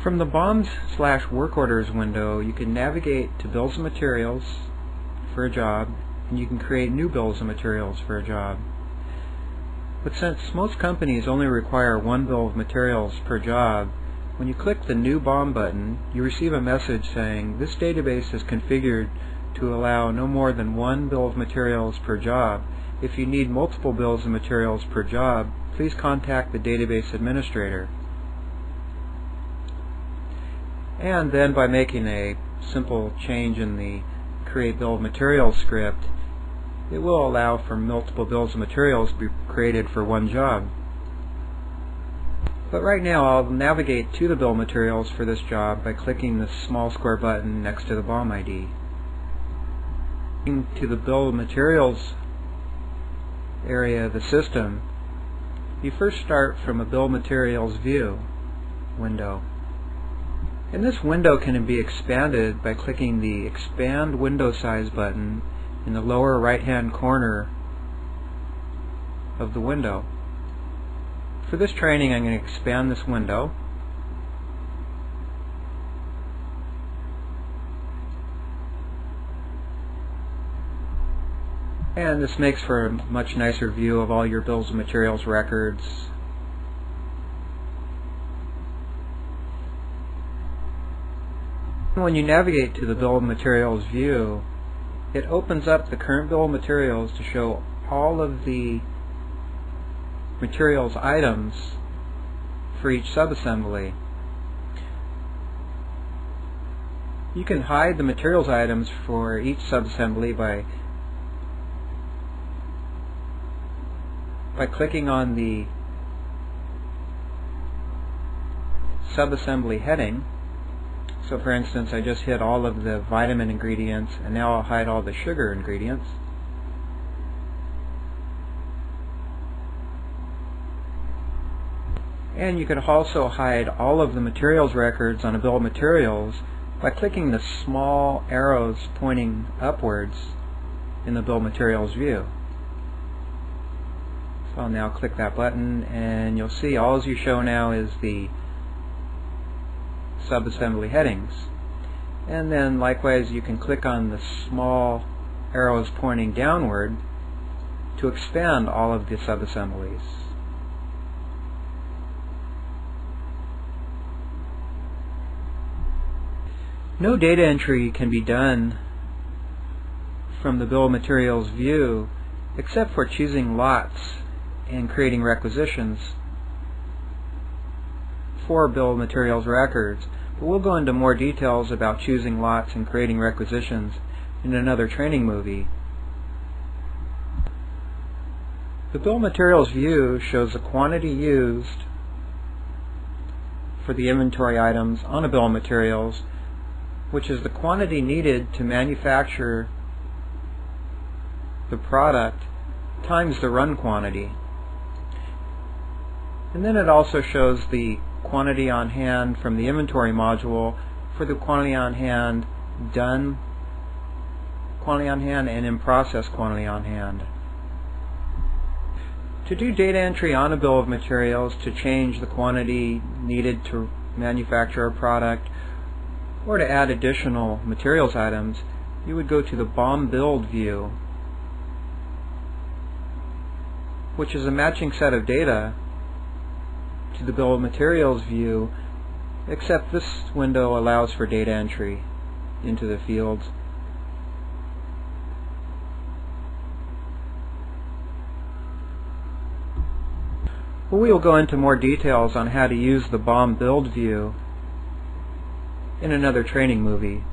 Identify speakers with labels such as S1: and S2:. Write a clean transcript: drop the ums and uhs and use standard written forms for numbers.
S1: From the BOMs/work orders window, you can navigate to bills of materials for a job, and you can create new bills of materials for a job. But since most companies only require one bill of materials per job, when you click the New BOM button, you receive a message saying this database is configured to allow no more than one bill of materials per job. If you need multiple bills of materials per job, please contact the database administrator. And then by making a simple change in the Create Bill of Materials script, it will allow for multiple bills of materials to be created for one job. But right now I'll navigate to the bill of materials for this job by clicking the small square button next to the BOM ID. To the bill of materials area of the system, you first start from a bill of materials view window. And this window can be expanded by clicking the Expand Window Size button in the lower right hand corner of the window. For this training, I'm going to expand this window. And this makes for a much nicer view of all your bills of materials records. When you navigate to the bill of materials view, it opens up the current bill of materials to show all of the materials items for each subassembly. You can hide the materials items for each subassembly by clicking on the subassembly heading. So for instance, I just hit all of the vitamin ingredients, and now I'll hide all the sugar ingredients. And you could also hide all of the materials records on a bill of materials by clicking the small arrows pointing upwards in the bill of materials view. So I'll now click that button, and you'll see all you show now is the subassembly headings. And then likewise you can click on the small arrows pointing downward to expand all of the subassemblies. No data entry can be done from the bill of materials view except for choosing lots and creating requisitions for bill of materials records. But we'll go into more details about choosing lots and creating requisitions in another training movie. The bill of materials view shows the quantity used for the inventory items on a bill of materials, which is the quantity needed to manufacture the product times the run quantity. And then it also shows the quantity on hand from the inventory module for the quantity on hand, done quantity on hand, and in process quantity on hand. To do data entry on a bill of materials to change the quantity needed to manufacture a product or to add additional materials items, you would go to the BOM build view, which is a matching set of data to the bill of materials view, except this window allows for data entry into the fields. Well, we will go into more details on how to use the BOM build view in another training movie.